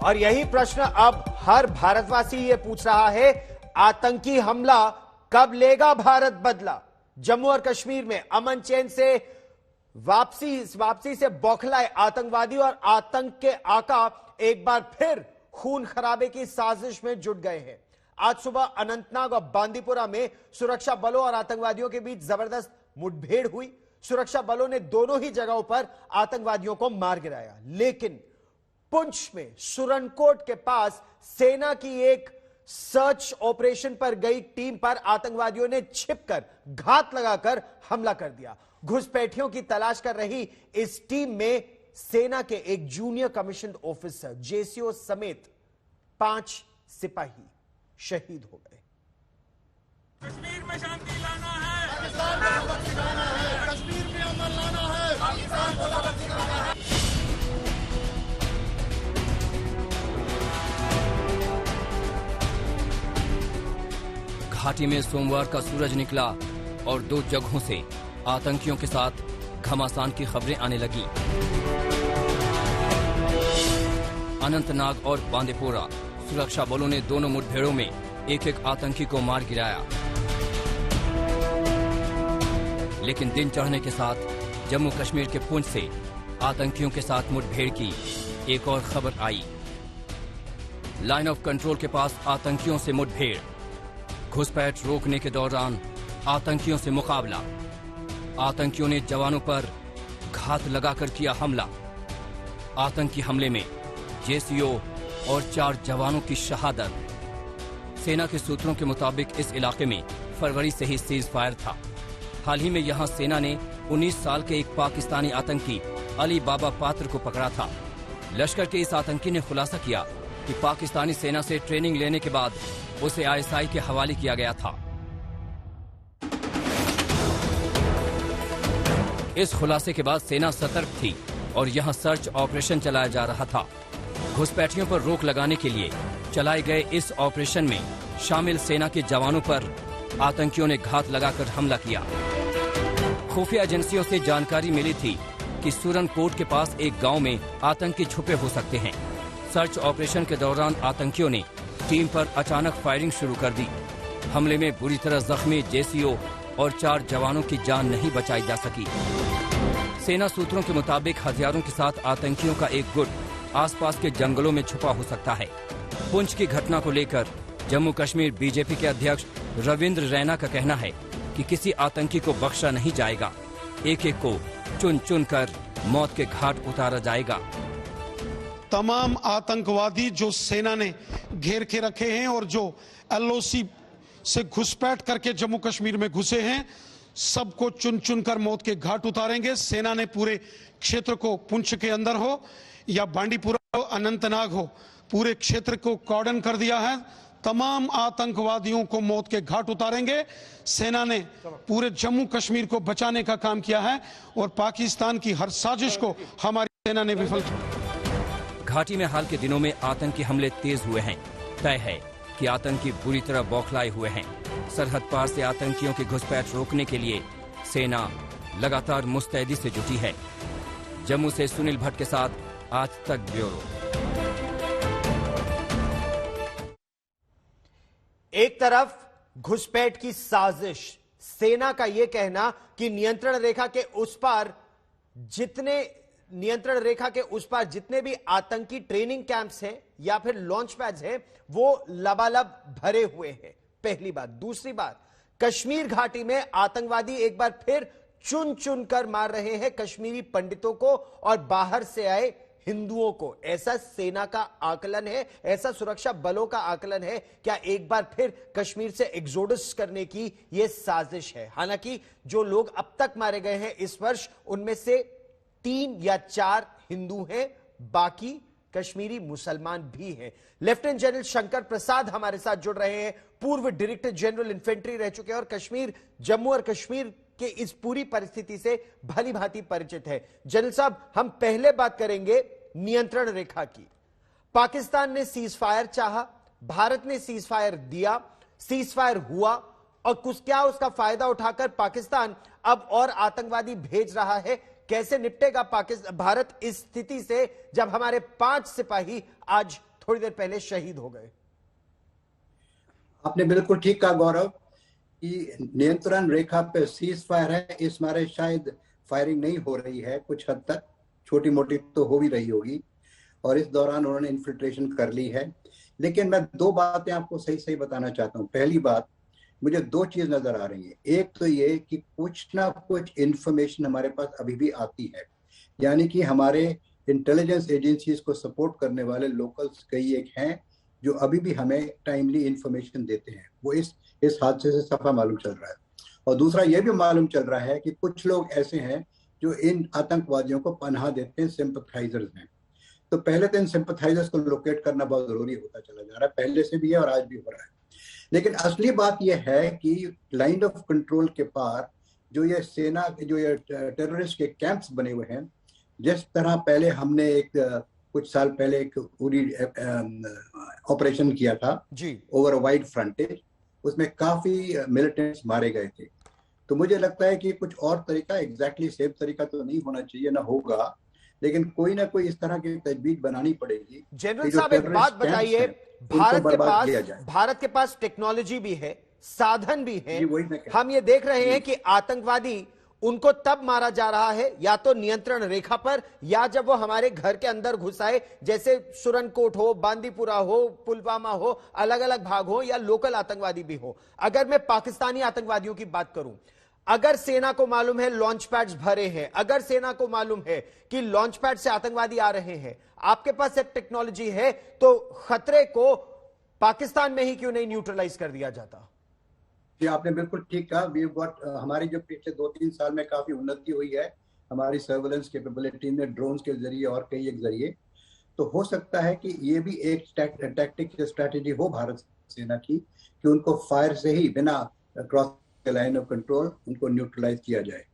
और यही प्रश्न अब हर भारतवासी ये पूछ रहा है, आतंकी हमला कब लेगा भारत बदला? जम्मू और कश्मीर में अमन चैन से वापसी से बौखलाए आतंकवादी और आतंक के आका एक बार फिर खून खराबे की साजिश में जुट गए हैं। आज सुबह अनंतनाग और बांदीपुरा में सुरक्षा बलों और आतंकवादियों के बीच जबरदस्त मुठभेड़ हुई। सुरक्षा बलों ने दोनों ही जगहों पर आतंकवादियों को मार गिराया, लेकिन पुंछ में सुरनकोट के पास सेना की एक सर्च ऑपरेशन पर गई टीम पर आतंकवादियों ने छिपकर घात लगाकर हमला कर दिया। घुसपैठियों की तलाश कर रही इस टीम में सेना के एक जूनियर कमीशन ऑफिसर जेसीओ समेत 5 सिपाही शहीद हो गए। कश्मीर में शांति लाना है, पाकिस्तान को सबक सिखाना है, कश्मीर में अमन लाना है, पाकिस्तान को सबक सिखाना है। घाटी में सोमवार का सूरज निकला और 2 जगहों से आतंकियों के साथ घमासान की खबरें आने लगी। अनंतनाग और बांदीपुरा सुरक्षा बलों ने दोनों मुठभेड़ों में एक आतंकी को मार गिराया, लेकिन दिन चढ़ने के साथ जम्मू कश्मीर के पुंछ से आतंकियों के साथ मुठभेड़ की एक और खबर आई। लाइन ऑफ कंट्रोल के पास आतंकियों से मुठभेड़, घुसपैठ रोकने के दौरान आतंकियों से मुकाबला, आतंकियों ने जवानों पर घात लगाकर किया हमला। आतंकी हमले में जेसीओ और 4 जवानों की शहादत। सेना के सूत्रों के मुताबिक इस इलाके में फरवरी से ही सीज फायर था। हाल ही में यहां सेना ने 19 साल के एक पाकिस्तानी आतंकी अली बाबा पात्र को पकड़ा था। लश्कर के इस आतंकी ने खुलासा किया कि पाकिस्तानी सेना से ट्रेनिंग लेने के बाद उसे आईएसआई के हवाले किया गया था। इस खुलासे के बाद सेना सतर्क थी और यहां सर्च ऑपरेशन चलाया जा रहा था। घुसपैठियों पर रोक लगाने के लिए चलाए गए इस ऑपरेशन में शामिल सेना के जवानों पर आतंकियों ने घात लगाकर हमला किया। खुफिया एजेंसियों से जानकारी मिली थी कि सुरनकोट के पास एक गांव में आतंकी छुपे हो सकते हैं। सर्च ऑपरेशन के दौरान आतंकियों ने टीम पर अचानक फायरिंग शुरू कर दी। हमले में बुरी तरह जख्मी जेसीओ और 4 जवानों की जान नहीं बचाई जा सकी। सेना सूत्रों के मुताबिक हथियारों के साथ आतंकियों का एक गुट आसपास के जंगलों में छुपा हो सकता है। पुंछ की घटना को लेकर जम्मू कश्मीर बीजेपी के अध्यक्ष रविंद्र रैना का कहना है कि किसी आतंकी को बख्शा नहीं जाएगा, एक को चुन चुन कर मौत के घाट उतारा जाएगा। तमाम आतंकवादी जो सेना ने घेर के रखे हैं और जो एलओसी से घुसपैठ करके जम्मू कश्मीर में घुसे हैं, सबको चुन चुन कर मौत के घाट उतारेंगे। सेना ने पूरे क्षेत्र को, पुंछ के अंदर हो या बांडीपुरा हो, अनंतनाग हो, पूरे क्षेत्र को कॉर्डन कर दिया है। तमाम आतंकवादियों को मौत के घाट उतारेंगे। सेना ने पूरे जम्मू कश्मीर को बचाने का काम किया है और पाकिस्तान की हर साजिश को हमारी सेना ने विफल किया। घाटी में हाल के दिनों में आतंकी हमले तेज हुए हैं। तय है कि आतंकी बुरी तरह बौखलाए हुए हैं। सरहद पार से आतंकियों की घुसपैठ रोकने के लिए सेना लगातार मुस्तैदी से जुटी है। जम्मू से सुनील भट्ट के साथ आज तक ब्यूरो। एक तरफ घुसपैठ की साजिश, सेना का यह कहना कि नियंत्रण रेखा के उस पार जितने भी आतंकी ट्रेनिंग कैंप्स हैं या फिर लॉन्च पैड्स हैं, वो लबालब भरे हुए हैं। पहली बात। दूसरी बात, कश्मीर घाटी में आतंकवादी एक बार फिर चुन चुन कर मार रहे हैं कश्मीरी पंडितों को और बाहर से आए हिंदुओं को। ऐसा सेना का आकलन है, ऐसा सुरक्षा बलों का आकलन है। क्या एक बार फिर कश्मीर से एक्सोडस करने की यह साजिश है? हालांकि जो लोग अब तक मारे गए हैं इस वर्ष, उनमें से 3 या 4 हिंदू हैं, बाकी कश्मीरी मुसलमान भी हैं। लेफ्टिनेंट जनरल शंकर प्रसाद हमारे साथ जुड़ रहे हैं, पूर्व डायरेक्टर जनरल इन्फेंट्री रह चुके हैं और जम्मू और कश्मीर के इस पूरी परिस्थिति से भली भांति परिचित है। जनरल साहब, हम पहले बात करेंगे नियंत्रण रेखा की। पाकिस्तान ने सीज फायर चाहा, भारत ने सीज फायर दिया, सीज फायर हुआ और क्या उसका फायदा उठाकर पाकिस्तान अब और आतंकवादी भेज रहा है? कैसे निपटेगा भारत इस स्थिति से जब हमारे 5 सिपाही आज थोड़ी देर पहले शहीद हो गए। आपने बिल्कुल ठीक कहा गौरव कि नियंत्रण रेखा पे सीज फायर है, इस मारे शायद फायरिंग नहीं हो रही है, कुछ हद तक छोटी मोटी तो हो भी रही होगी और इस दौरान उन्होंने इन्फिल्ट्रेशन कर ली है। लेकिन मैं दो बातें आपको सही सही बताना चाहता हूँ। पहली बात, मुझे दो चीज नजर आ रही है। एक तो ये कि कुछ ना कुछ इंफॉर्मेशन हमारे पास अभी भी आती है, यानी कि हमारे इंटेलिजेंस एजेंसीज को सपोर्ट करने वाले लोकल्स कई एक हैं जो अभी भी हमें टाइमली इंफॉर्मेशन देते हैं। वो इस हादसे से सफा मालूम चल रहा है। और दूसरा ये भी मालूम चल रहा है कि कुछ लोग ऐसे हैं जो इन आतंकवादियों को पनाह देते हैं, सिंपथाइजर्स हैं। तो पहले तो इन सिंपथाइजर्स को लोकेट करना बहुत जरूरी होता चला जा रहा है, पहले से भी है और आज भी हो रहा है। लेकिन असली बात यह है कि लाइन ऑफ कंट्रोल के पार जो ये सेना जो ये टेररिस्ट के कैंप्स बने हुए हैं, जिस तरह पहले हमने कुछ साल पहले एक पूरी ऑपरेशन किया था जी ओवर वाइड फ्रंटेज, उसमें काफी मिलिटेंट्स मारे गए थे। तो मुझे लगता है कि कुछ और तरीका, एग्जैक्टली सेम तरीका तो नहीं होना चाहिए, ना होगा, लेकिन कोई ना कोई इस तरह की तजवीज बनानी पड़ेगी। जनरल साहब एक बात बताइए, भारत के पास टेक्नोलॉजी भी है, साधन भी है, हम ये देख रहे हैं कि आतंकवादी उनको तब मारा जा रहा है या तो नियंत्रण रेखा पर या जब वो हमारे घर के अंदर घुस आए, जैसे सुरनकोट हो, बांदीपुरा हो, पुलवामा हो, अलग अलग भाग हो या लोकल आतंकवादी भी हो। अगर मैं पाकिस्तानी आतंकवादियों की बात करूं, अगर सेना को मालूम है लॉन्च पैड्स भरे हैं, अगर सेना को मालूम है कि लॉन्च पैड से आतंकवादी आ रहे हैं, आपके पास एक टेक्नोलॉजी है, तो खतरे को पाकिस्तान में ही क्यों नहीं न्यूट्रलाइज कर दिया जाता? जी आपने बिल्कुल ठीक कहा। हमारी जो पिछले 2-3 साल में काफी उन्नति हुई है हमारी सर्वेलेंस कैपेबिलिटी में, ड्रोन्स के जरिए और कई एक जरिए, तो हो सकता है कि ये भी एक टैक्टिक स्ट्रैटेजी हो भारत सेना की कि उनको फायर से ही बिना क्रॉस लाइन ऑफ कंट्रोल उनको न्यूट्रलाइज किया जाए।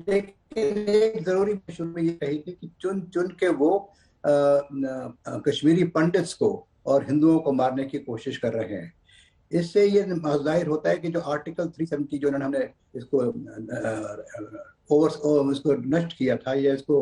लेकिन एक जरूरी शुरू में ये कही थी कि चुन चुन के वो कश्मीरी पंडित्स को और हिंदुओं को मारने की कोशिश कर रहे हैं। इससे ये जाहिर होता है कि जो आर्टिकल 370 जो हमने इसको इसको नष्ट किया था या इसको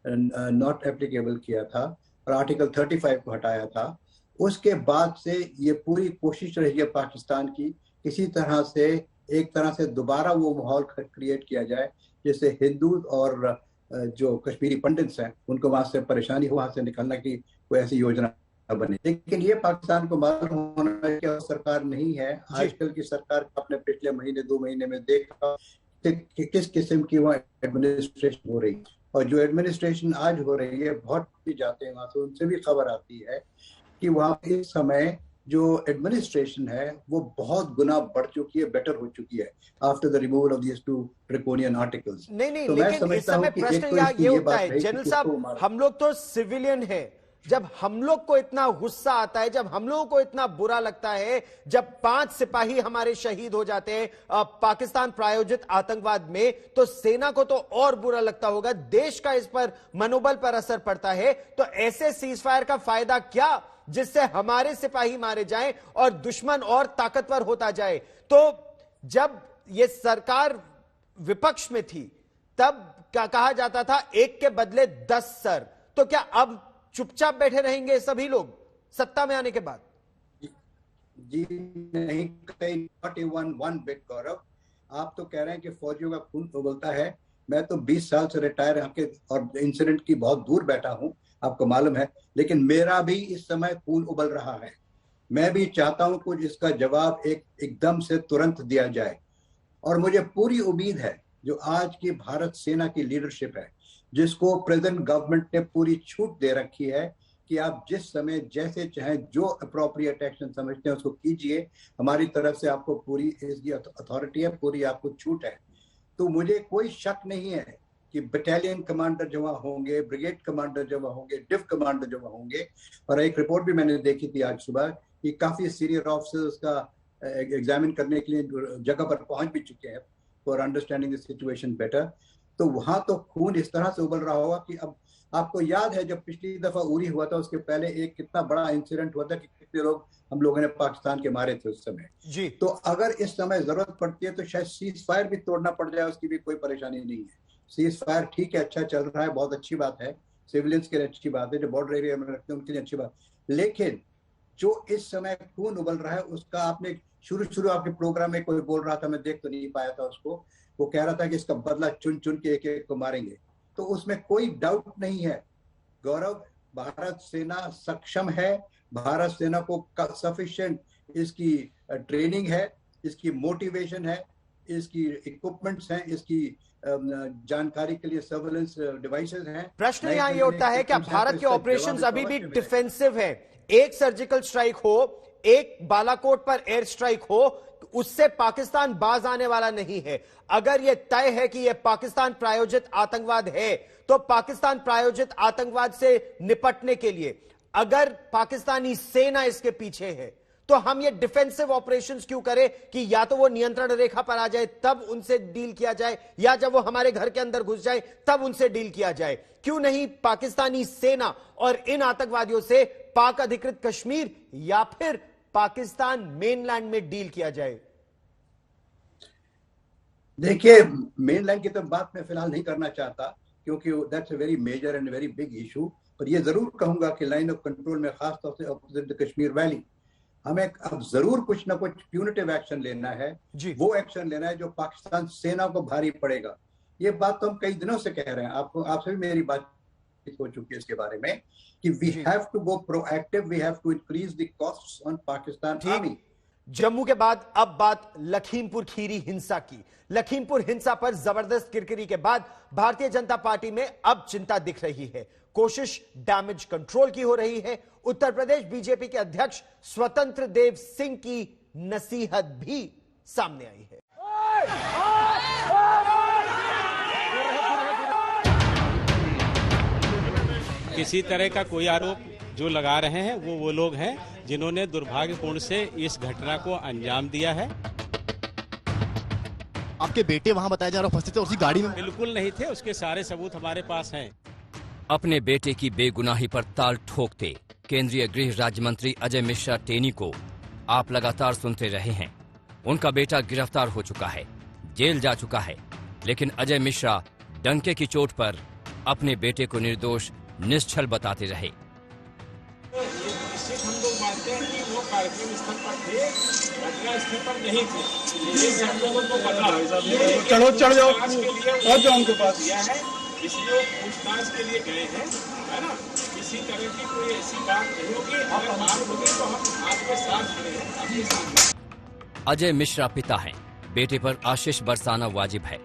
नॉट एप्लीकेबल किया था और आर्टिकल 35 को हटाया था, उसके बाद से ये पूरी कोशिश रही है पाकिस्तान की किसी तरह से एक तरह से दोबारा वो माहौल क्रिएट किया जाए जिससे हिंदू और जो कश्मीरी पंडित्स हैं उनको वहां से परेशानी हो, वहां से निकलने की कोई ऐसी योजना बने। लेकिन ये पाकिस्तान को मालूम होना है कि सरकार नहीं है। आजकल की सरकार अपने पिछले महीने 2 महीने में देखा कि किस किस्म की वहाँ एडमिनिस्ट्रेशन हो रही है, और जो एडमिनिस्ट्रेशन आज हो रही है, बहुत भी जाते हैं वहां से, उनसे भी खबर आती है कि वहाँ इस समय जो एडमिनिस्ट्रेशन है वो बहुत गुना बढ़ चुकी है, बेटर हो चुकी है after the removal of these 2 draconian articles. नहीं, तो लेकिन इस समय प्रश्न ये होता है जनरल साहब, हम लोग तो सिविलियन है, जब हम लोग को इतना गुस्सा आता है, जब हम लोगों को इतना बुरा लगता है, जब 5 सिपाही हमारे शहीद हो जाते हैं पाकिस्तान प्रायोजित आतंकवाद में, तो सेना को तो और बुरा लगता होगा, देश का इस पर मनोबल पर असर पड़ता है। तो ऐसे सीज फायर का फायदा क्या जिससे हमारे सिपाही मारे जाएं और दुश्मन और ताकतवर होता जाए? तो जब यह सरकार विपक्ष में थी तब क्या कहा जाता था, एक के बदले 10 सर, तो क्या अब चुपचाप बैठे रहेंगे सभी लोग सत्ता में आने के बाद? जी नहीं, नॉट इवन वन बिट गौरव। आप तो कह रहे हैं कि फौजियों का खून उबलता है, मैं तो 20 साल से रिटायर होकर और इंसिडेंट की बहुत दूर बैठा हूं, आपको मालूम है, लेकिन मेरा भी इस समय खून उबल रहा है। मैं भी चाहता हूं कुछ इसका जवाब एकदम से तुरंत दिया जाए, और मुझे पूरी उम्मीद है जो आज की भारत सेना की लीडरशिप है, जिसको प्रेजेंट गवर्नमेंट ने पूरी छूट दे रखी है कि आप जिस समय जैसे चाहें जो अप्रोप्रिएट एक्शन समझते हैं उसको कीजिए, हमारी तरफ से आपको पूरी इसकी अथॉरिटी है, पूरी आपको छूट है। तो मुझे कोई शक नहीं है कि बटालियन कमांडर जो वहाँ होंगे, ब्रिगेड कमांडर जो वहाँ होंगे, डिव कमांडर जो वहाँ होंगे, और एक रिपोर्ट भी मैंने देखी थी आज सुबह कि काफी सीनियर ऑफिसर्स का एग्जामिन करने के लिए जगह पर पहुंच भी चुके हैं for understanding the situation better. तो वहां तो खून इस तरह से उबल रहा होगा कि अब आपको याद है जब पिछली दफा उरी हुआ था उसके पहले एक कितना बड़ा इंसिडेंट हुआ था कि कितने लोग हम लोगों ने पाकिस्तान के मारे थे उस समय जी। तो अगर इस समय जरूरत पड़ती है तो शायद सीज फायर भी तोड़ना पड़ जाए, उसकी भी कोई परेशानी नहीं है। सीज फायर ठीक है, अच्छा चल रहा है, बहुत अच्छी बात है, सिविलियंस के लिए अच्छी बात है, जो बॉर्डर एरिया में रखते हैं उनके लिए अच्छी बात, लेकिन जो इस समय खून उबल रहा है उसका आपने शुरू आपके प्रोग्राम में कोई बोल रहा था, मैं देख तो नहीं पाया था उसको, वो कह रहा था कि इसका बदला चुन चुन के एक एक को मारेंगे। तो उसमें कोई डाउट नहीं है गौरव, भारत सेना सक्षम है, भारत सेना को सफिशिएंट इसकी ट्रेनिंग है, इसकी मोटिवेशन है, इसकी इक्विपमेंट्स हैं, इसकी जानकारी के लिए सर्वेलेंस डिवाइसेस हैं। प्रश्न यहाँ ये उठता है कि भारत के ऑपरेशंस अभी भी डिफेंसिव है। एक सर्जिकल स्ट्राइक हो, एक बालाकोट पर एयर स्ट्राइक हो, उससे पाकिस्तान बाज आने वाला नहीं है। अगर यह तय है कि यह पाकिस्तान प्रायोजित आतंकवाद है, तो पाकिस्तान प्रायोजित आतंकवाद से निपटने के लिए अगर पाकिस्तानी सेना इसके पीछे है, तो हम ये डिफेंसिव ऑपरेशंस क्यों करें कि या तो वो नियंत्रण रेखा पर आ जाए तब उनसे डील किया जाए, या जब वो हमारे घर के अंदर घुस जाए तब उनसे डील किया जाए। क्यों नहीं पाकिस्तानी सेना और इन आतंकवादियों से पाक अधिकृत कश्मीर या फिर पाकिस्तान मेनलैंड में डील किया जाए? देखिए, मेनलैंड की तो बात मैं फिलहाल नहीं करना चाहता, क्योंकि that's a very major and very big issue. पर ये जरूर कहूंगा कि लाइन ऑफ कंट्रोल में, खासतौर से ऑपोजिट कश्मीर वैली, हमें अब जरूर कुछ ना कुछ प्यूनिटिव एक्शन लेना है। वो एक्शन लेना है जो पाकिस्तान सेना को भारी पड़ेगा। ये बात तो हम कई दिनों से कह रहे हैं, आपसे भी मेरी बात हो चुकी है इसके बारे में कि we have to go proactive, we have to increase the costs on Pakistan army. Jammu के बाद अब बात लखीमपुर खीरी हिंसा की। लखीमपुर हिंसा पर जबरदस्त किरकिरी के बाद भारतीय जनता पार्टी में अब चिंता दिख रही है। कोशिश डैमेज कंट्रोल की हो रही है। उत्तर प्रदेश बीजेपी के अध्यक्ष स्वतंत्र देव सिंह की नसीहत भी सामने आई है। किसी तरह का कोई आरोप जो लगा रहे हैं वो लोग हैं जिन्होंने दुर्भाग्यपूर्ण से इस घटना को अंजाम दिया है। आपके बेटे वहां बताया जा रहा है उपस्थित थे उसी गाड़ी में? बिल्कुल नहीं थे, उसके सारे सबूत हमारे पास हैं। अपने बेटे की बेगुनाही पर ताल ठोकते केंद्रीय गृह राज्य मंत्री अजय मिश्रा टेनी को आप लगातार सुनते रहे हैं। उनका बेटा गिरफ्तार हो चुका है, जेल जा चुका है, लेकिन अजय मिश्रा डंके की चोट पर अपने बेटे को निर्दोष निश्चल बताते रहे। हम लोग मानते हैं कि वो कार्यक्रम स्थल पर थे, घटना स्थल पर नहीं थे। ये हम लोगों को पता है। चलो चढ़ जाओ, पहुंच जाओ उनके पास। किया है, इसलिए वो पूछताछ के लिए गए हैं, है ना। किसी तरह की कोई ऐसी बात नहीं होगी। अगर बात होगी तो हम आपके साथ खड़े हैं, आपके साथ। अजय मिश्रा पिता हैं, बेटे पर आशीष बरसाना वाजिब है,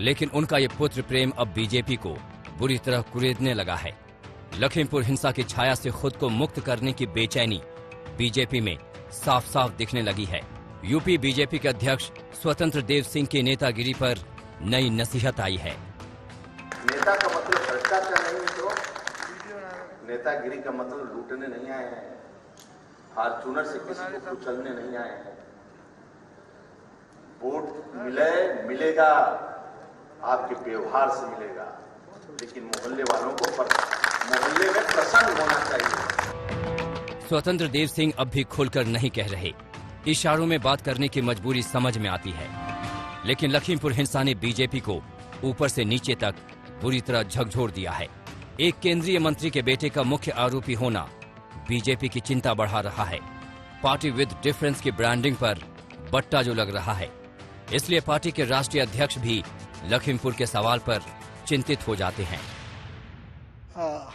लेकिन उनका ये पुत्र प्रेम अब बीजेपी को बुरी तरह कुरेदने लगा है। लखीमपुर हिंसा की छाया से खुद को मुक्त करने की बेचैनी बीजेपी में साफ साफ दिखने लगी है। यूपी बीजेपी के अध्यक्ष स्वतंत्र देव सिंह की नेतागिरी पर नई नसीहत आई है। नेता का मतलब भ्रष्टाचार नहीं, तो नेतागिरी का मतलब लूटने नहीं आए हैं, फॉर्चूनर से किसी को कुचलने नहीं आए हैं। वोट मिलेगा आपके व्यवहार से मिलेगा, लेकिन मोहल्ले वालों को मोहल्ले में प्रसन्न होना चाहिए। स्वतंत्र देव सिंह अब भी खुलकर नहीं कह रहे, इशारों में बात करने की मजबूरी समझ में आती है, लेकिन लखीमपुर हिंसा ने बीजेपी को ऊपर से नीचे तक बुरी तरह झकझोर दिया है। एक केंद्रीय मंत्री के बेटे का मुख्य आरोपी होना बीजेपी की चिंता बढ़ा रहा है। पार्टी विद डिफरेंस की ब्रांडिंग पर बट्टा जो लग रहा है, इसलिए पार्टी के राष्ट्रीय अध्यक्ष भी लखीमपुर के सवाल पर चिंतित हो जाते हैं।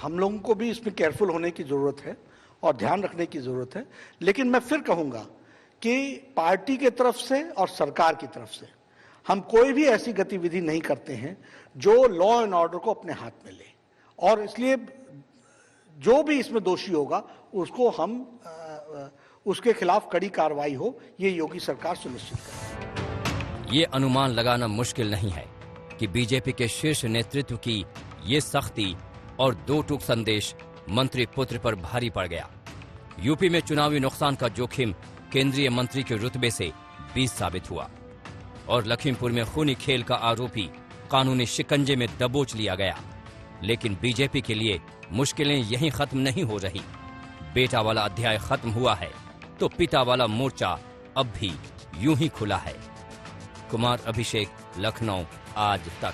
हम लोगों को भी इसमें केयरफुल होने की जरूरत है और ध्यान रखने की जरूरत है, लेकिन मैं फिर कहूंगा कि पार्टी की तरफ से और सरकार की तरफ से हम कोई भी ऐसी गतिविधि नहीं करते हैं जो लॉ एंड ऑर्डर को अपने हाथ में ले, और इसलिए जो भी इसमें दोषी होगा उसको हम उसके खिलाफ कड़ी कार्रवाई हो, ये योगी सरकार सुनिश्चित करे। ये अनुमान लगाना मुश्किल नहीं है कि बीजेपी के शीर्ष नेतृत्व की ये सख्ती और दो टूक संदेश मंत्री पुत्र पर भारी पड़ गया। यूपी में चुनावी नुकसान का जोखिम केंद्रीय मंत्री के रुतबे से 20 साबित हुआ और लखीमपुर में खूनी खेल का आरोपी कानूनी शिकंजे में दबोच लिया गया। लेकिन बीजेपी के लिए मुश्किलें यहीं खत्म नहीं हो रही। बेटा वाला अध्याय खत्म हुआ है तो पिता वाला मोर्चा अब भी यूं ही खुला है। कुमार अभिषेक, लखनऊ, आज तक।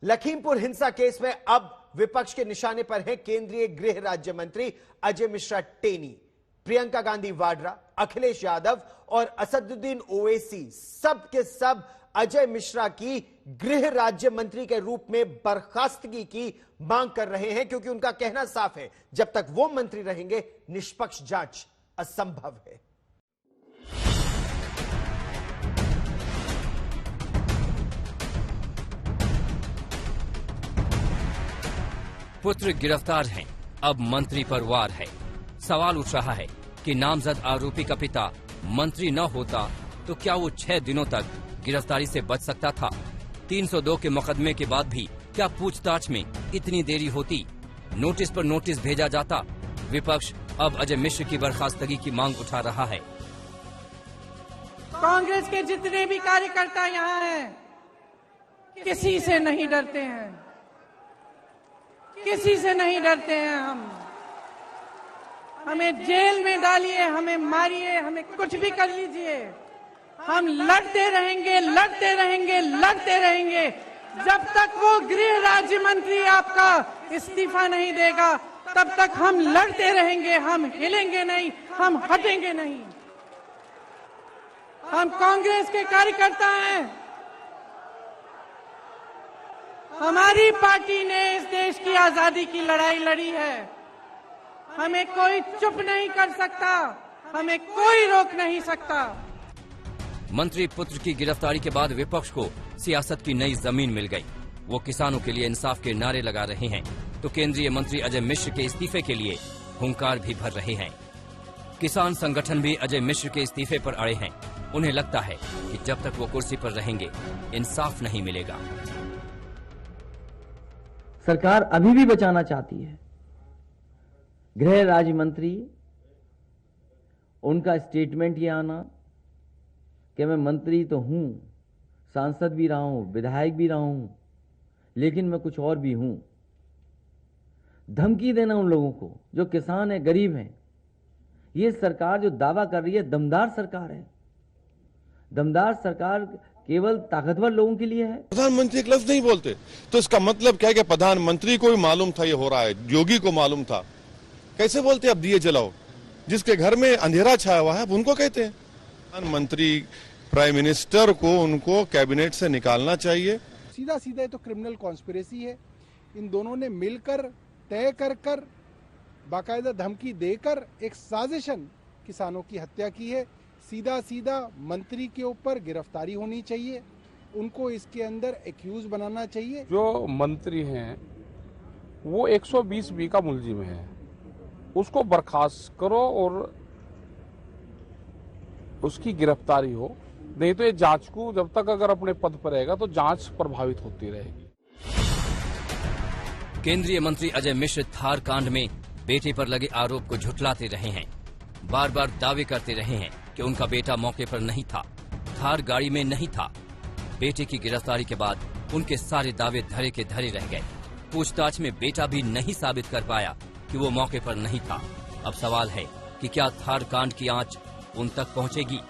लखीमपुर हिंसा केस में अब विपक्ष के निशाने पर हैं केंद्रीय गृह राज्य मंत्री अजय मिश्रा टेनी, प्रियंका गांधी वाड्रा, अखिलेश यादव और असदुद्दीन ओवैसी सब के सब अजय मिश्रा की गृह राज्य मंत्री के रूप में बर्खास्तगी की मांग कर रहे हैं, क्योंकि उनका कहना साफ है, जब तक वो मंत्री रहेंगे निष्पक्ष जांच असंभव है। पुत्र गिरफ्तार हैं, अब मंत्री पर वार है। सवाल उठ रहा है कि नामजद आरोपी का पिता मंत्री न होता तो क्या वो 6 दिनों तक गिरफ्तारी से बच सकता था? 302 के मुकदमे के बाद भी क्या पूछताछ में इतनी देरी होती? नोटिस पर नोटिस भेजा जाता? विपक्ष अब अजय मिश्र की बर्खास्तगी की मांग उठा रहा है। कांग्रेस के जितने भी कार्यकर्ता यहाँ हैं, किसी से नहीं डरते हैं, किसी से नहीं डरते हैं। हमें जेल में डालिए, हमें मारिए, हमें कुछ भी कर लीजिए, हम लड़ते रहेंगे, लड़ते रहेंगे, लड़ते रहेंगे जब तक वो गृह राज्य मंत्री आपका इस्तीफा नहीं देगा, तब तक हम लड़ते रहेंगे। हम हिलेंगे नहीं, हम हटेंगे नहीं। हम कांग्रेस के कार्यकर्ता हैं। हमारी पार्टी ने इस देश की आजादी की लड़ाई लड़ी है। हमें कोई चुप नहीं कर सकता, हमें कोई रोक नहीं सकता। मंत्री पुत्र की गिरफ्तारी के बाद विपक्ष को सियासत की नई जमीन मिल गई। वो किसानों के लिए इंसाफ के नारे लगा रहे हैं, तो केंद्रीय मंत्री अजय मिश्र के इस्तीफे के लिए हुंकार भी भर रहे हैं। किसान संगठन भी अजय मिश्र के इस्तीफे पर अड़े हैं। उन्हें लगता है कि जब तक वो कुर्सी पर रहेंगे इंसाफ नहीं मिलेगा। सरकार अभी भी बचाना चाहती है। गृह राज्य मंत्री, उनका स्टेटमेंट ये आना कि मैं मंत्री तो हूं, सांसद भी रहा हूं, विधायक भी रहा हूं, लेकिन मैं कुछ और भी हूं। धमकी देना उन लोगों को जो किसान है, गरीब हैं। ये सरकार जो दावा कर रही है दमदार सरकार है। दमदार सरकार केवल ताकतवर लोगों के लिए है। प्रधानमंत्री एक लफ्ज नहीं बोलते, तो इसका मतलब क्या है कि प्रधानमंत्री को भी मालूम था ये हो रहा है, योगी को मालूम था। कैसे बोलते अब दिए जलाओ? जिसके घर में अंधेरा छाया हुआ है अब उनको कहते हैं। प्रधानमंत्री, प्राइम मिनिस्टर को उनको कैबिनेट से निकालना चाहिए। सीधा सीधा तो क्रिमिनल कॉन्स्पिरेसी है। इन दोनों ने मिलकर तय कर बाकायदा धमकी देकर एक साजिशन किसानों की हत्या की है। सीधा सीधा मंत्री के ऊपर गिरफ्तारी होनी चाहिए, उनको इसके अंदर एक्यूज बनाना चाहिए। जो मंत्री हैं वो 120B का मुलजिम है, उसको बर्खास्त करो और उसकी गिरफ्तारी हो। नहीं तो ये जांच को जब तक अगर अपने पद पर रहेगा तो जांच प्रभावित होती रहेगी। केंद्रीय मंत्री अजय मिश्र थार कांड में बेटे पर लगे आरोप को झुठलाते रहे हैं। बार बार दावे करते रहे हैं कि उनका बेटा मौके पर नहीं था, थार गाड़ी में नहीं था। बेटे की गिरफ्तारी के बाद उनके सारे दावे धरे के धरे रह गए। पूछताछ में बेटा भी नहीं साबित कर पाया कि वो मौके पर नहीं था। अब सवाल है कि क्या थार कांड की आंच उन तक पहुंचेगी?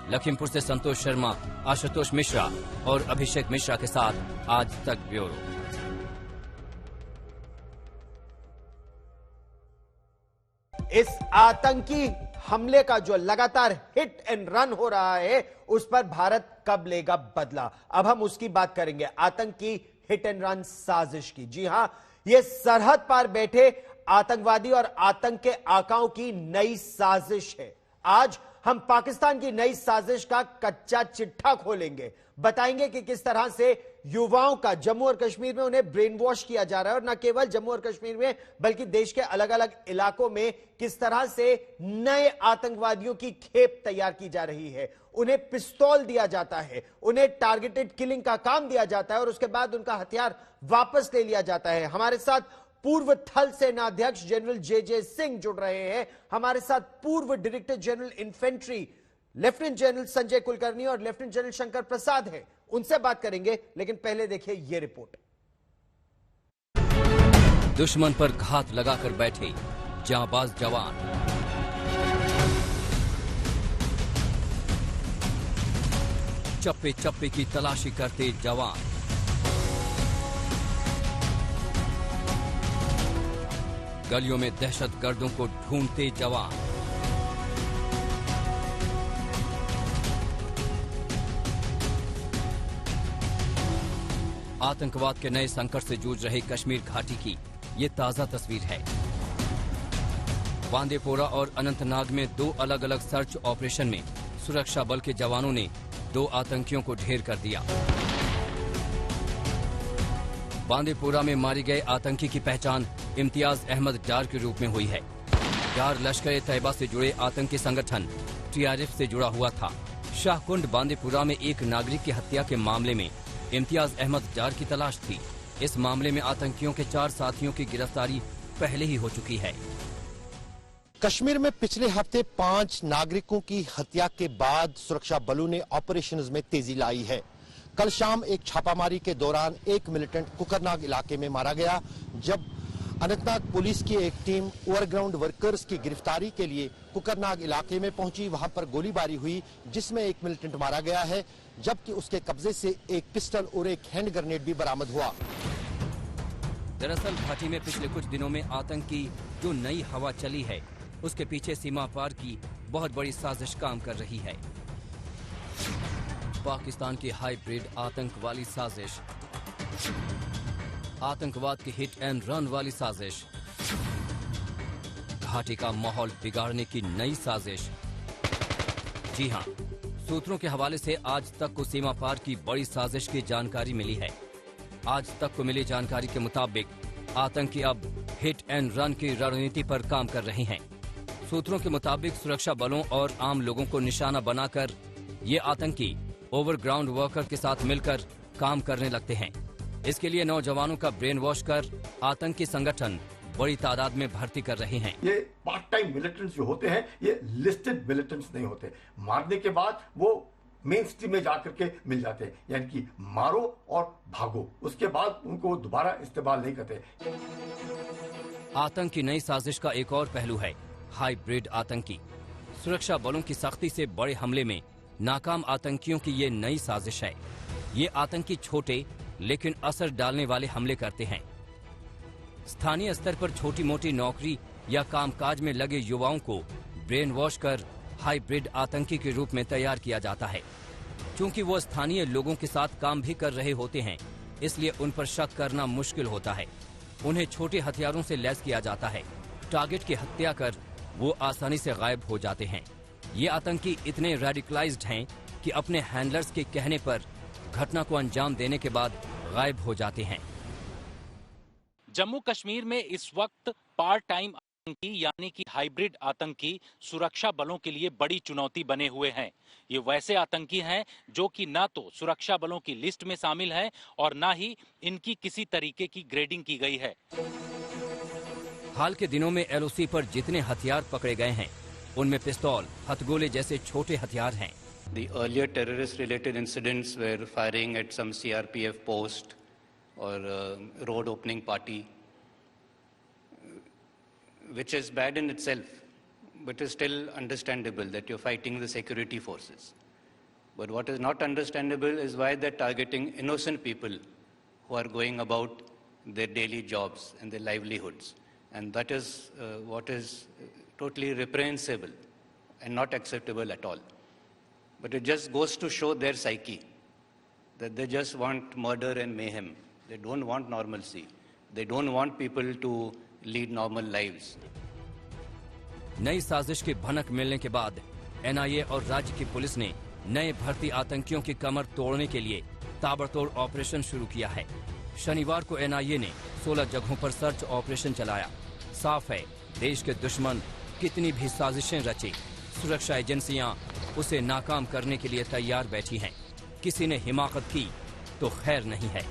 लखीमपुर से संतोष शर्मा, आशुतोष मिश्रा और अभिषेक मिश्रा के साथ आज तक ब्यूरो। इस आतंकी हमले का जो लगातार हिट एंड रन हो रहा है, उस पर भारत कब लेगा बदला? अब हम उसकी बात करेंगे, आतंकी हिट एंड रन साजिश की। जी हां, यह सरहद पार बैठे आतंकवादी और आतंक के आकाओं की नई साजिश है। आज हम पाकिस्तान की नई साजिश का कच्चा चिट्ठा खोलेंगे, बताएंगे कि किस तरह से युवाओं का जम्मू और कश्मीर में उन्हें ब्रेन वॉश किया जा रहा है, और न केवल जम्मू और कश्मीर में बल्कि देश के अलग अलग इलाकों में किस तरह से नए आतंकवादियों की खेप तैयार की जा रही है। उन्हें पिस्तौल दिया जाता है, उन्हें टारगेटेड किलिंग का काम दिया जाता है और उसके बाद उनका हथियार वापस ले लिया जाता है। हमारे साथ पूर्व थल सेनाध्यक्ष जनरल जे सिंह जुड़ रहे हैं, हमारे साथ पूर्व director general infantry lieutenant general Sanjay Kulkarni और लेफ्टिनेंट जनरल शंकर प्रसाद हैं। उनसे बात करेंगे, लेकिन पहले देखिए ये रिपोर्ट। दुश्मन पर घात लगाकर बैठे जांबाज जवान, चप्पे चप्पे की तलाशी करते जवान, गलियों में दहशतगर्दों को ढूंढते जवान। आतंकवाद के नए संकट से जूझ रही कश्मीर घाटी की ये ताजा तस्वीर है। बांदीपोरा और अनंतनाग में 2 अलग अलग सर्च ऑपरेशन में सुरक्षा बल के जवानों ने 2 आतंकियों को ढेर कर दिया। बांदीपोरा में मारे गए आतंकी की पहचान इम्तियाज अहमद डार के रूप में हुई है। डार लश्कर-ए-तैयबा से जुड़े आतंकी संगठन TRF से जुड़ा हुआ था। शाहकुंड बांदीपुरा में एक नागरिक की हत्या के मामले में इम्तियाज अहमद डार की तलाश थी। इस मामले में आतंकियों के 4 साथियों की गिरफ्तारी पहले ही हो चुकी है। कश्मीर में पिछले हफ्ते 5 नागरिकों की हत्या के बाद सुरक्षा बलों ने ऑपरेशंस में तेजी लाई है। कल शाम एक छापामारी के दौरान एक मिलिटेंट कुकरनाग इलाके में मारा गया, जब अनंतनाग पुलिस की एक टीम ओवरग्राउंड वर्कर्स की गिरफ्तारी के लिए कुकरनाग इलाके में पहुंची। वहां पर गोलीबारी हुई, जिसमें एक मिलिटेंट मारा गया है, जबकि उसके कब्जे से एक पिस्टल और एक हैंड ग्रेनेड भी बरामद हुआ। दरअसल घाटी में पिछले कुछ दिनों में आतंक की जो नई हवा चली है, उसके पीछे सीमा पार की बहुत बड़ी साजिश काम कर रही है। पाकिस्तान की हाइब्रिड आतंक वाली साजिश, आतंकवाद की हिट एंड रन वाली साजिश, घाटी का माहौल बिगाड़ने की नई साजिश। जी हां, सूत्रों के हवाले से आज तक को सीमा पार की बड़ी साजिश की जानकारी मिली है। आज तक को मिली जानकारी के मुताबिक आतंकी अब हिट एंड रन की रणनीति पर काम कर रहे हैं। सूत्रों के मुताबिक सुरक्षा बलों और आम लोगों को निशाना बनाकर ये आतंकी ओवरग्राउंड वर्कर के साथ मिलकर काम करने लगते हैं। इसके लिए नौजवानों का ब्रेन वॉश कर आतंकी संगठन बड़ी तादाद में भर्ती कर रहे हैं। ये पार्ट टाइम मिलिटेंट्स जो होते हैं, ये लिस्टेड मिलिटेंट्स नहीं होते। मारने के बाद वो मेन स्ट्रीम में जाकर के मिल जाते हैं, यानी कि मारो और भागो, उसके बाद उनको दोबारा इस्तेमाल नहीं करते। आतंक की नई साजिश का एक और पहलू है हाइब्रिड आतंकी। सुरक्षा बलों की सख्ती से बड़े हमले में नाकाम आतंकियों की ये नई साजिश है। ये आतंकी छोटे लेकिन असर डालने वाले हमले करते हैं। स्थानीय स्तर पर छोटी मोटी नौकरी या कामकाज में लगे युवाओं को ब्रेन वॉश कर हाइब्रिड आतंकी के रूप में तैयार किया जाता है। क्योंकि वो स्थानीय लोगों के साथ काम भी कर रहे होते हैं, इसलिए उन पर शक करना मुश्किल होता है। उन्हें छोटे हथियारों से लैस किया जाता है। टारगेट की हत्या कर वो आसानी से गायब हो जाते हैं। ये आतंकी इतने रेडिकलाइज्ड हैं कि अपने हैंडलर्स के कहने पर घटना को अंजाम देने के बाद गायब हो जाते हैं। जम्मू कश्मीर में इस वक्त पार्ट टाइम आतंकी यानी कि हाइब्रिड आतंकी सुरक्षा बलों के लिए बड़ी चुनौती बने हुए हैं। ये वैसे आतंकी हैं जो कि ना तो सुरक्षा बलों की लिस्ट में शामिल हैं और ना ही इनकी किसी तरीके की ग्रेडिंग की गई है। हाल के दिनों में LOC पर जितने हथियार पकड़े गए हैं, उनमें पिस्तौल, हथगोले जैसे छोटे हथियार हैं। The earlier terrorist-related incidents were firing at some CRPF post or road opening party, which is bad in itself, but is still understandable that you're fighting the security forces. But what is not understandable is why they're targeting innocent people who are going about their daily jobs and their livelihoods. And that is what is totally reprehensible and not acceptable at all. But it just goes to show their psyche, that they just want murder and mayhem. They don't want normalcy. They don't want people to lead normal lives. नई साजिश की भनक मिलने के बाद NIA और राज्य की पुलिस ने नए भर्ती आतंकियों की कमर तोड़ने के लिए ताबड़तोड़ ऑपरेशन शुरू किया है। शनिवार को NIA ने 16 जगहों पर सर्च ऑपरेशन चलाया। साफ है, देश के दुश्मन कितनी भी साजिशें रचे, सुरक्षा एजेंसियां उसे नाकाम करने के लिए तैयार बैठी हैं। किसी ने हिमाकत की तो खैर नहीं है।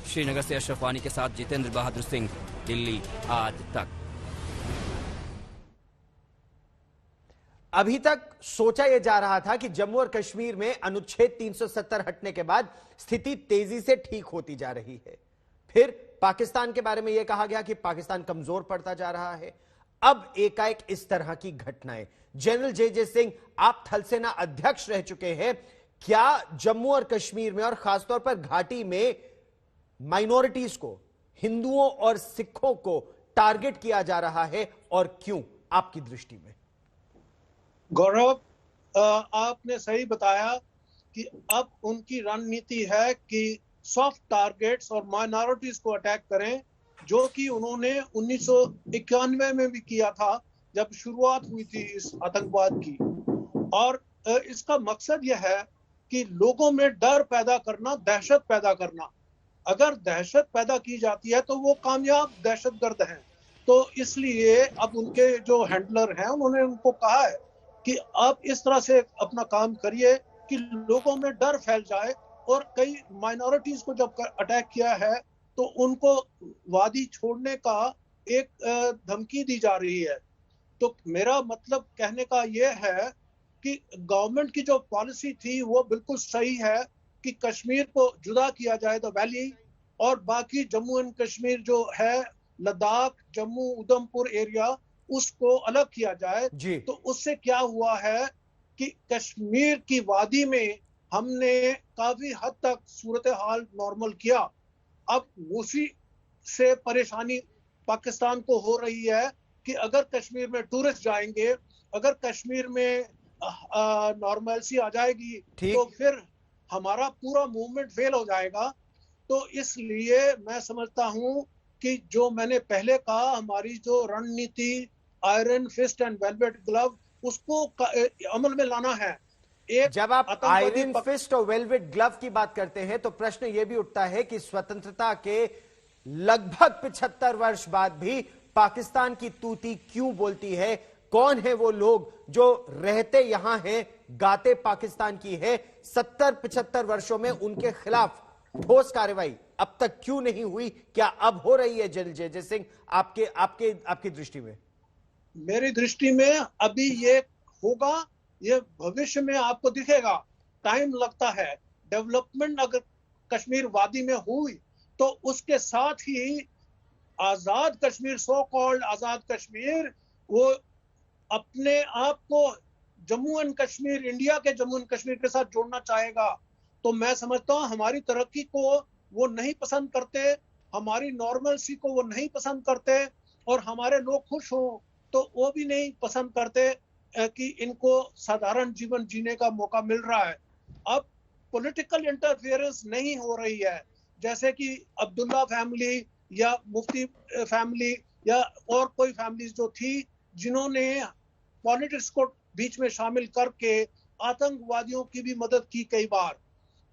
श्रीनगर से अशरफ वानी के साथ जितेंद्र बहादुर सिंह, दिल्ली आज तक। अभी तक सोचा यह जा रहा था कि जम्मू और कश्मीर में अनुच्छेद 370 हटने के बाद स्थिति तेजी से ठीक होती जा रही है। फिर पाकिस्तान के बारे में यह कहा गया कि पाकिस्तान कमजोर पड़ता जा रहा है। अब एकाएक इस तरह की घटनाएं। जनरल जे सिंह, आप थल सेना अध्यक्ष रह चुके हैं, क्या जम्मू और कश्मीर में और खासतौर पर घाटी में माइनॉरिटीज को, हिंदुओं और सिखों को टारगेट किया जा रहा है और क्यों आपकी दृष्टि में? गौरव, आपने सही बताया कि अब उनकी रणनीति है कि सॉफ्ट टारगेट्स और माइनॉरिटीज को अटैक करें, जो कि उन्होंने 1991 में भी किया था जब शुरुआत हुई थी इस आतंकवाद की। और इसका मकसद यह है कि लोगों में डर पैदा करना, दहशत पैदा करना। अगर दहशत पैदा की जाती है तो वो कामयाब दहशतगर्द हैं। तो इसलिए अब उनके जो हैंडलर हैं उन्होंने उनको कहा है कि आप इस तरह से अपना काम करिए कि लोगों में डर फैल जाए। और कई माइनॉरिटीज को जब अटैक किया है तो उनको वादी छोड़ने का एक धमकी दी जा रही है। तो मेरा मतलब कहने का यह है कि गवर्नमेंट की जो पॉलिसी थी वो बिल्कुल सही है कि कश्मीर को जुदा किया जाए, द वैली, और बाकी जम्मू एंड कश्मीर जो है, लद्दाख, जम्मू, उधमपुर एरिया, उसको अलग किया जाए। तो उससे क्या हुआ है कि कश्मीर की वादी में हमने काफी हद तक सूरत हाल नॉर्मल किया। अब उसी से परेशानी पाकिस्तान को हो रही है कि अगर कश्मीर में टूरिस्ट जाएंगे, अगर कश्मीर में नॉर्मलसी आ जाएगी तो फिर हमारा पूरा मूवमेंट फेल हो जाएगा। तो इसलिए मैं समझता हूं कि जो मैंने पहले कहा, हमारी जो रणनीति iron fist and velvet glove, उसको अमल में लाना है। जब आप आयरन फिस्ट और वेलवेट ग्लव की बात करते हैं तो प्रश्न यह भी उठता है कि स्वतंत्रता के लगभग 75 वर्ष बाद भी पाकिस्तान की तूती क्यों बोलती है? कौन है वो लोग जो रहते यहां हैं, गाते पाकिस्तान की है? 70-75 वर्षों में उनके खिलाफ ठोस कार्रवाई अब तक क्यों नहीं हुई? क्या अब हो रही है? जनरल जे जे सिंह, आपकी दृष्टि में? मेरी दृष्टि में अभी ये होगा, ये भविष्य में आपको दिखेगा। टाइम लगता है। डेवलपमेंट अगर कश्मीर वादी में हुई तो उसके साथ ही आजाद कश्मीर, सो कॉल्ड आजाद कश्मीर, वो अपने आप को जम्मू एंड कश्मीर, इंडिया के जम्मू एंड कश्मीर के साथ जोड़ना चाहेगा। तो मैं समझता हूं हमारी तरक्की को वो नहीं पसंद करते, हमारी नॉर्मलसी को वो नहीं पसंद करते, और हमारे लोग खुश हों तो वो भी नहीं पसंद करते कि इनको साधारण जीवन जीने का मौका मिल रहा है। अब पॉलिटिकल इंटरफेरेंस नहीं हो रही है, जैसे कि अब्दुल्ला फैमिली या मुफ्ती फैमिली या और कोई फैमिली जो थी जिन्होंने पॉलिटिक्स को बीच में शामिल करके आतंकवादियों की भी मदद की कई बार।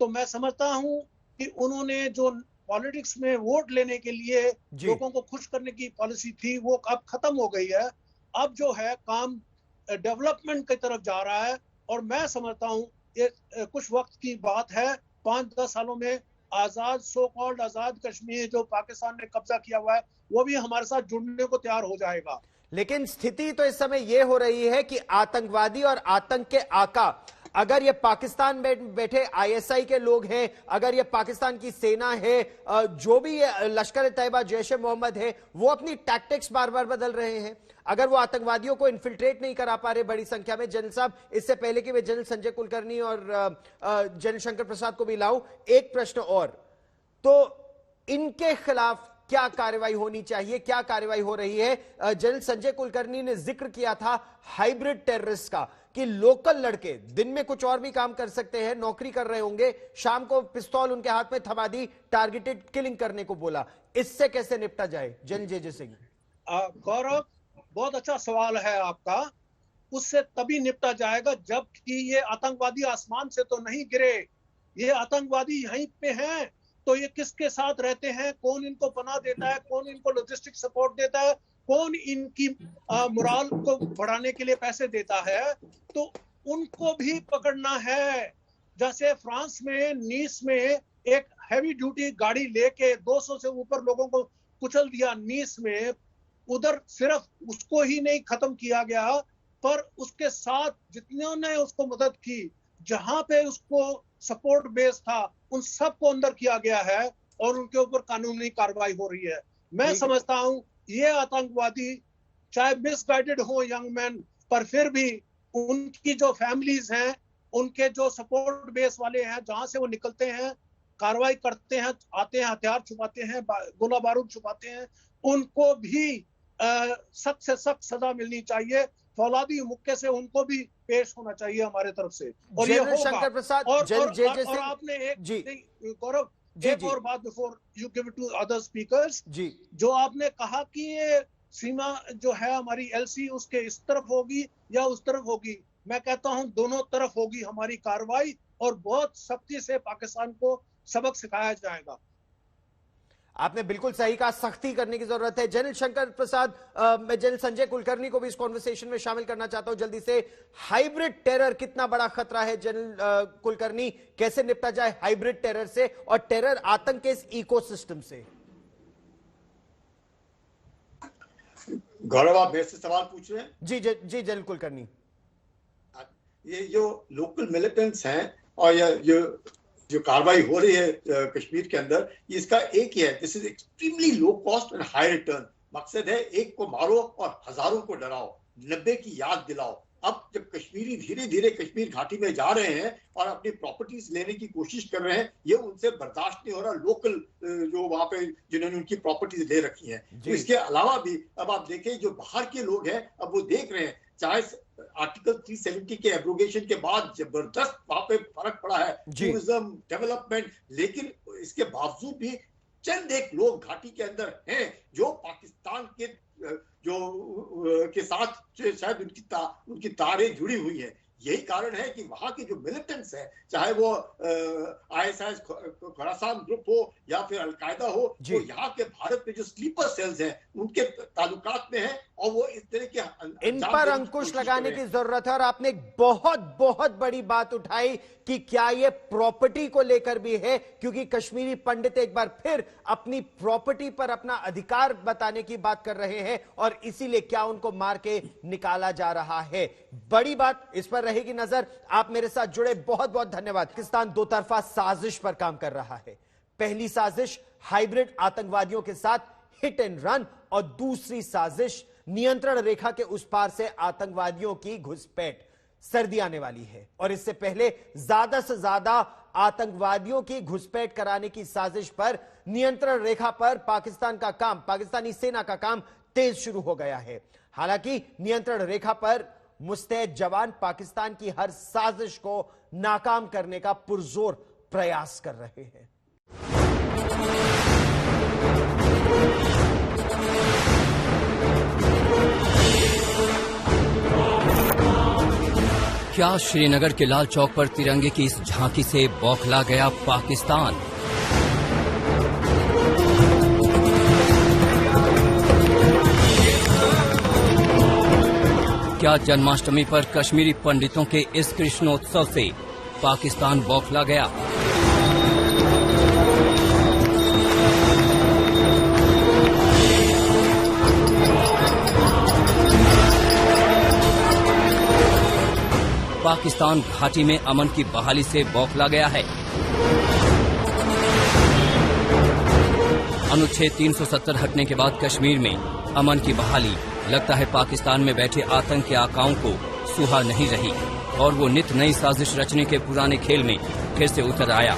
तो मैं समझता हूं कि उन्होंने जो पॉलिटिक्स में वोट लेने के लिए लोगों को खुश करने की पॉलिसी थी वो अब खत्म हो गई है। अब जो है काम डेवलपमेंट की तरफ जा रहा है, और मैं समझता हूं ये कुछ वक्त की बात है, 5-10 सालों में आजाद, सो कॉल्ड आजाद कश्मीर जो पाकिस्तान ने कब्जा किया हुआ है, वो भी हमारे साथ जुड़ने को तैयार हो जाएगा। लेकिन स्थिति तो इस समय यह हो रही है कि आतंकवादी और आतंक के आका, अगर ये पाकिस्तान में बैठे आईएसआई के लोग हैं, अगर ये पाकिस्तान की सेना है, जो भी लश्कर तैयबा, जैश ए मोहम्मद है, वो अपनी टैक्टिक्स बार बार बदल रहे हैं। अगर वो आतंकवादियों को इन्फिल्ट्रेट नहीं करा पा रहे बड़ी संख्या में, जनरल साहब, इससे पहले कि मैं जनरल संजय कुलकर्णी और जनरल शंकर प्रसाद को भी लाऊं, एक प्रश्न और, तो इनके खिलाफ क्या कार्रवाई होनी चाहिए, क्या कार्रवाई हो रही है? जनरल संजय कुलकर्णी ने जिक्र किया था हाइब्रिड टेररिस्ट का, कि लोकल लड़के दिन में कुछ और भी काम कर सकते हैं, नौकरी कर रहे होंगे, शाम को पिस्तौल उनके हाथ में थमा दी, टारगेटेड किलिंग करने को बोला। इससे कैसे निपटा जाए? जनरल जे जे सिंह। गौरव, बहुत अच्छा सवाल है आपका। उससे तभी निपटा जाएगा जबकि ये आतंकवादी आसमान से तो नहीं गिरे, ये आतंकवादी यहीं पे हैं। तो ये किसके साथ रहते हैं, कौन इनको पनाह देता है, कौन इनको लॉजिस्टिक सपोर्ट देता है, कौन इनकी मोराल को बढ़ाने के लिए पैसे देता है, तो उनको भी पकड़ना है। जैसे फ्रांस में नीस में एक हैवी ड्यूटी गाड़ी लेके 200 से ऊपर लोगों को कुचल दिया नीस में। उधर सिर्फ उसको ही नहीं खत्म किया गया, पर उसके साथ जितनों ने उसको मदद की, जहां पे उसको सपोर्ट बेस था, उन सबको अंदर किया गया है और उनके ऊपर कानूनी कार्रवाई हो रही है। मैं समझता हूं ये आतंकवादी चाहे मिसगाइडेड हो यंग मैन, पर फिर भी उनकी जो फैमिलीज हैं, उनके जो सपोर्ट बेस वाले हैं, जहां से वो निकलते हैं, कार्रवाई करते हैं, आते हैं, हथियार छुपाते हैं, गोला बारूद छुपाते हैं, उनको भी सख्त से सख्त सजा मिलनी चाहिए। फौलादी मुक्के से उनको भी पेश होना चाहिए हमारे तरफ से, और ये होगा। शंकर प्रसाद और आपने एक गौरव एक और बात before you give it to other speakers जी, जो आपने कहा कि ये सीमा जो है हमारी एलसी उसके इस तरफ होगी या उस तरफ होगी, मैं कहता हूं दोनों तरफ होगी हमारी कार्रवाई, और बहुत सख्ती से पाकिस्तान को सबक सिखाया जाएगा। आपने बिल्कुल सही कहा, सख्ती करने की जरूरत है। जनरल शंकर प्रसाद, मैं जनरल संजय कुलकर्णी को भी इस कॉन्वर्सेशन में शामिल करना चाहता हूं जल्दी से। हाइब्रिड टेरर कितना बड़ा खतरा है जनरल कुलकर्णी, कैसे निपटा जाए हाइब्रिड टेरर से और टेरर आतंक के इस इकोसिस्टम से? गौरव, आप मेरे से सवाल पूछ रहे हैं? जी जनरल कुलकर्णी। ये जो लोकल मिलिटेंट्स हैं और ये जो कार्रवाई हो रही है कश्मीर के अंदर, इसका एक ही है, this is extremely low cost and high return. मकसद है एक को मारो और हजारों को डराओ, 90 की याद दिलाओ। अब जब कश्मीरी धीरे धीरे कश्मीर घाटी में जा रहे हैं और अपनी प्रॉपर्टीज लेने की कोशिश कर रहे हैं, ये उनसे बर्दाश्त नहीं हो रहा। लोकल जो वहां पे जिन्होंने उनकी प्रॉपर्टीज ले रखी हैं, तो इसके अलावा भी अब आप देखें जो बाहर के लोग हैं, अब वो देख रहे हैं, चाहे आर्टिकल 370 के एब्रोगेशन के बाद जबरदस्त वहां पे फर्क पड़ा है, टूरिज्म डेवलपमेंट, लेकिन इसके बावजूद भी चंद एक लोग घाटी के अंदर हैं जो पाकिस्तान के के साथ शायद उनकी तारें जुड़ी हुई हैं। यही कारण है कि वहां के जो मिलिटेंट्स हैं, चाहे वो आईएसआईएस खुरासान ग्रुप हो या फिर अलकायदा हो, वो यहाँ के भारत में जो स्लीपर सेल्स हैं उनके ताल्लुकात में है, और वो इस तरह के इन पर अंकुश लगाने की जरूरत है। और आपने एक बहुत बड़ी बात उठाई कि क्या ये प्रॉपर्टी को लेकर भी है, क्योंकि कश्मीरी पंडित एक बार फिर अपनी प्रॉपर्टी पर अपना अधिकार बताने की बात कर रहे हैं, और इसीलिए क्या उनको मार के निकाला जा रहा है। बड़ी बात, इस पर रहेगी नजर। आप मेरे साथ जुड़े, बहुत बहुत धन्यवाद। पाकिस्तान दो तरफा साजिश पर काम कर रहा है। पहली साजिश हाइब्रिड आतंकवादियों के साथ हिट एंड रन, और दूसरी साजिश नियंत्रण रेखा के उस पार से आतंकवादियों की घुसपैठ। सर्दी आने वाली है और इससे पहले ज्यादा से ज्यादा आतंकवादियों की घुसपैठ कराने की साजिश पर नियंत्रण रेखा पर पाकिस्तान का काम, पाकिस्तानी सेना का काम तेज शुरू हो गया है। हालांकि नियंत्रण रेखा पर मुस्तैद जवान पाकिस्तान की हर साजिश को नाकाम करने का पुरजोर प्रयास कर रहे हैं। क्या श्रीनगर के लाल चौक पर तिरंगे की इस झांकी से बौखला गया पाकिस्तान? क्या जन्माष्टमी पर कश्मीरी पंडितों के इस कृष्णोत्सव से पाकिस्तान बौखला गया? पाकिस्तान घाटी में अमन की बहाली से बौखला गया है। अनुच्छेद 370 हटने के बाद कश्मीर में अमन की बहाली लगता है पाकिस्तान में बैठे आतंक के आकाओं को सुहा नहीं रही, और वो नित नई साजिश रचने के पुराने खेल में फिर से उतर आया।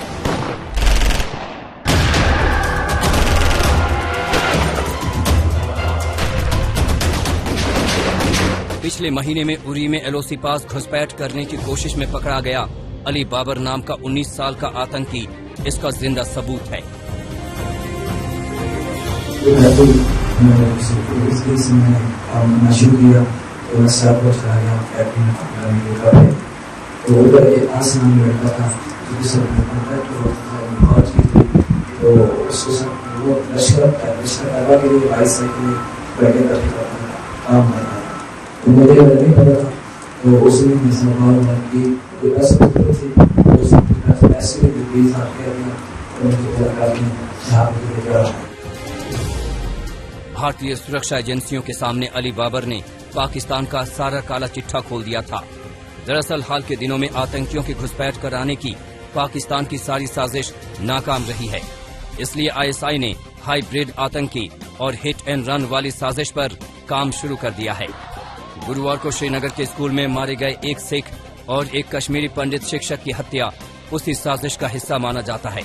पिछले महीने में उरी में एलओसी पास घुसपैठ करने की कोशिश में पकड़ा गया अली बाबर नाम का 19 साल का आतंकी इसका जिंदा सबूत है। शुरू किया तो मैं सब कुछ कहा गया तो उधर एक आसमान में बैठा था, तो उसके साथ वो लश्कर तैयबा के लिए 22 साल के लिए बैठे करते काम करता था। तो मुझे नहीं पता था, तो उसने मुझसे कहा कि कोई ऐसे थी ऐसे भी आते भारतीय सुरक्षा एजेंसियों के सामने अली बाबर ने पाकिस्तान का सारा काला चिट्ठा खोल दिया था। दरअसल हाल के दिनों में आतंकियों की घुसपैठ कराने की पाकिस्तान की सारी साजिश नाकाम रही है। इसलिए आईएसआई ने हाइब्रिड आतंकी और हिट एंड रन वाली साजिश पर काम शुरू कर दिया है। गुरुवार को श्रीनगर के स्कूल में मारे गए एक सिख और एक कश्मीरी पंडित शिक्षक की हत्या उसी साजिश का हिस्सा माना जाता है।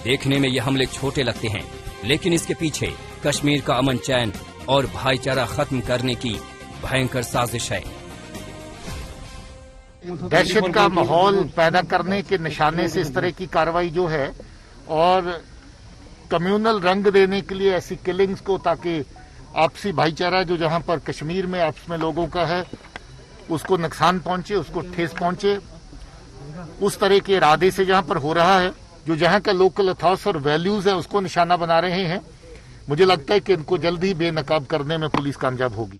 देखने में ये हमले छोटे लगते हैं, लेकिन इसके पीछे कश्मीर का अमन चैन और भाईचारा खत्म करने की भयंकर साजिश है। दहशत का माहौल पैदा करने के निशाने से इस तरह की कार्रवाई जो है, और कम्युनल रंग देने के लिए ऐसी किलिंग्स को, ताकि आपसी भाईचारा जो जहां पर कश्मीर में आपस में लोगों का है उसको नुकसान पहुंचे, उसको ठेस पहुंचे, उस तरह के इरादे से जहां पर हो रहा है, जो जहां का लोकल अथॉस और वैल्यूज है उसको निशाना बना रहे हैं। मुझे लगता है कि इनको जल्द ही बेनकाब करने में पुलिस कामयाब होगी।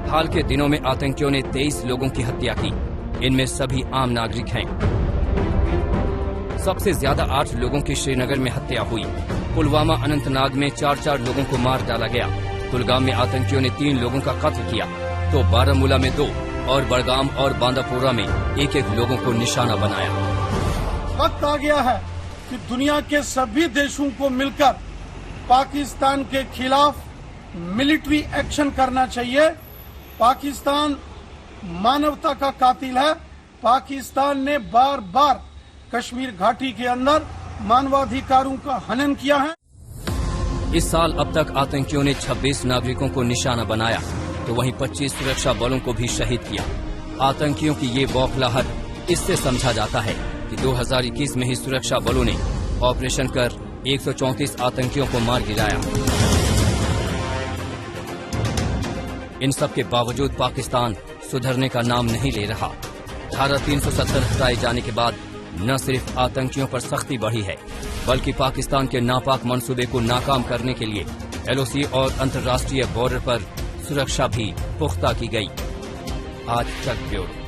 हाल के दिनों में आतंकियों ने 23 लोगों की हत्या की। इनमें सभी आम नागरिक हैं। सबसे ज्यादा 8 लोगों की श्रीनगर में हत्या हुई। पुलवामा अनंतनाग में 4 लोगों को मार डाला गया। कुलगाम में आतंकियों ने 3 लोगों का कत्ल किया, तो बारामूला में 2 और बड़गाम और बांदापुरा में 1 लोगों को निशाना बनाया। वक्त आ गया है कि दुनिया के सभी देशों को मिलकर पाकिस्तान के खिलाफ मिलिट्री एक्शन करना चाहिए। पाकिस्तान मानवता का कातिल है। पाकिस्तान ने बार बार कश्मीर घाटी के अंदर मानवाधिकारों का हनन किया है। इस साल अब तक आतंकियों ने 26 नागरिकों को निशाना बनाया, तो वहीं 25 सुरक्षा बलों को भी शहीद किया। आतंकियों की ये बौखलाहट इससे समझा जाता है कि 2021 में ही सुरक्षा बलों ने ऑपरेशन कर 134 आतंकियों को मार गिराया। इन सब के बावजूद पाकिस्तान सुधरने का नाम नहीं ले रहा। धारा 370 हटाए जाने के बाद न सिर्फ आतंकियों पर सख्ती बढ़ी है, बल्कि पाकिस्तान के नापाक मंसूबे को नाकाम करने के लिए LOC और अंतर्राष्ट्रीय बॉर्डर पर सुरक्षा भी पुख्ता की गई। आज तक ब्यूरो।